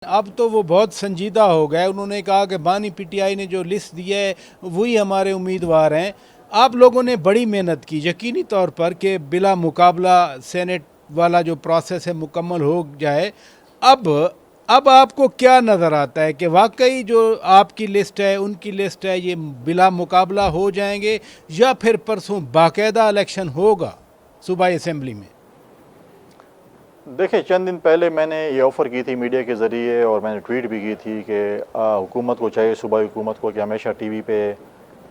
अब तो वो बहुत संजीदा हो गए। उन्होंने कहा कि बानी पीटीआई ने जो लिस्ट दी है वही हमारे उम्मीदवार हैं। आप लोगों ने बड़ी मेहनत की यकीनी तौर पर कि बिला मुकाबला सेनेट वाला जो प्रोसेस है मुकम्मल हो जाए। अब अब आपको क्या नज़र आता है कि वाकई जो आपकी लिस्ट है उनकी लिस्ट है ये बिला मुकाबला हो जाएंगे या फिर परसों बाकायदा इलेक्शन होगा सूबाई असम्बली में? देखिए, चंद दिन पहले मैंने ये ऑफ़र की थी मीडिया के ज़रिए और मैंने ट्वीट भी की थी कि हुकूमत को चाहिए, सूबाई हुकूमत को, कि हमेशा टीवी पे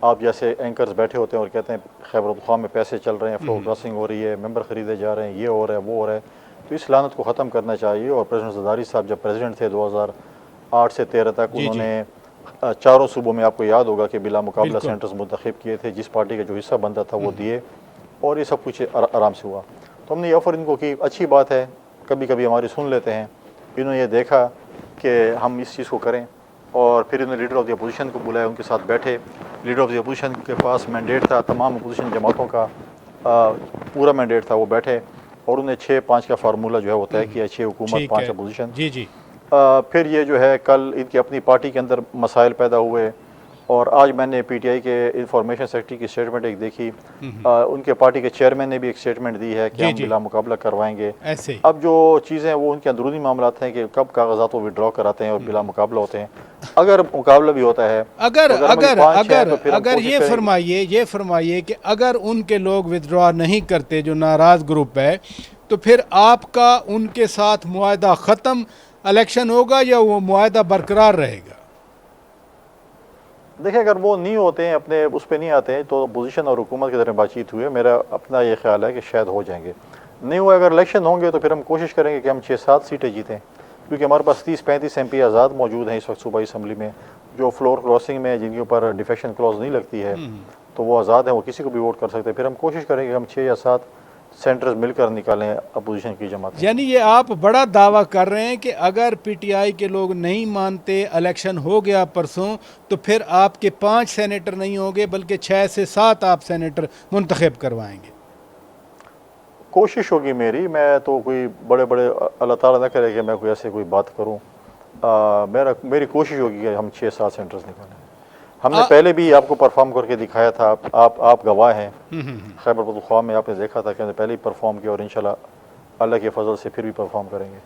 आप जैसे एंकर्स बैठे होते हैं और कहते हैं खैबर पख्तूनख्वा में पैसे चल रहे हैं, फ्लोर क्रॉसिंग हो रही है, मेंबर ख़रीदे जा रहे हैं, ये हो रहा है, वो हो रहा है, तो इस लानत को ख़त्म करना चाहिए। और प्रेसिडेंट ज़रदारी साहब जब प्रेसिडेंट थे 2008 से 13 तक, जी जी, उन्होंने चारों सूबों में, आपको याद होगा कि बिला मुकाबला बिल्कुल। सेंटर्स मुंतखब किए थे, जिस पार्टी का जो हिस्सा बनता था वो दिए, और ये सब कुछ आराम से हुआ। तो हमने ये ऑफ़र इनको की, अच्छी बात है, कभी कभी हमारी सुन लेते हैं। इन्होंने ये देखा कि हम इस चीज़ को करें और फिर इन्होंने लीडर ऑफ द अपोजिशन को बुलाया, उनके साथ बैठे। लीडर ऑफ द अपोजिशन के पास मैंडेट था, तमाम अपोजिशन जमातों का पूरा मैंडेट था, वो बैठे और उन्हें 6-5 का फार्मूला जो है वो तय किया, 6 हुकूमत, ठीक 5 है। अपोजिशन। जी जी। फिर ये जो है कल इनकी अपनी पार्टी के अंदर मसाइल पैदा हुए और आज मैंने पीटीआई के इंफॉर्मेशन सेक्रेटरी की स्टेटमेंट एक देखी। उनके पार्टी के चेयरमैन ने भी एक स्टेटमेंट दी है कि जी हम जी, बिला मुकाबला करवाएंगे। ऐसे ही। अब जो चीज़ें हैं वो उनके अंदरूनी मामलात हैं कि कब कागजात को विड्रॉ कराते हैं और बिला मुकाबला होते हैं। अगर मुकाबला भी होता है अगर तो अगर हमारी अगर 5-6 हैं अगर तो फिर हम अगर कोशिश ये करेंगे। फरमाइए, ये फरमाइए कि अगर उनके लोग विथड्रॉ नहीं करते, जो नाराज ग्रुप है, तो फिर आपका उनके साथ मुआहदा ख़त्म, इलेक्शन होगा या वो मुआहदा बरकरार रहेगा? देखिए, अगर वो नहीं होते हैं, अपने उस पर नहीं आते हैं, तो अपोजिशन और हुकूमत की तरह बातचीत हुई है। मेरा अपना ये ख्याल है कि शायद हो जाएंगे। नहीं हुआ, अगर इलेक्शन होंगे तो फिर हम कोशिश करेंगे कि हम 6-7 सीटें जीतें, क्योंकि हमारे पास 30-35 MP आज़ाद मौजूद हैं इस वक्त सूबाई असम्बली में, जो फ्लोर क्रॉसिंग में, जिनके ऊपर डिफेक्शन क्लॉज नहीं लगती है, तो वो आज़ाद हैं, वो किसी को भी वोट कर सकते हैं। फिर हम कोशिश करेंगे कि हम 6 या 7 सेंटर्स मिलकर निकालें अपोजिशन की जमातें। यानी ये आप बड़ा दावा कर रहे हैं कि अगर पीटीआई के लोग नहीं मानते, इलेक्शन हो गया परसों, तो फिर आपके 5 सेनेटर नहीं होंगे बल्कि 6 से 7 आप सेनेटर मुंतखब करवाएंगे। कोशिश होगी मेरी, मैं तो कोई बड़े बड़े, अल्लाह ताला ना करे कि मैं कोई ऐसे कोई बात करूं। मेरी कोशिश होगी कि हम 6-7 सेंटर्स निकालें। हमने पहले भी आपको परफॉर्म करके दिखाया था, आप गवाह हैं। खैबर पख्तूनख्वा में आपने देखा था कि हमने पहले ही परफॉर्म किया और इंशाल्लाह अल्लाह के फजल से फिर भी परफॉर्म करेंगे।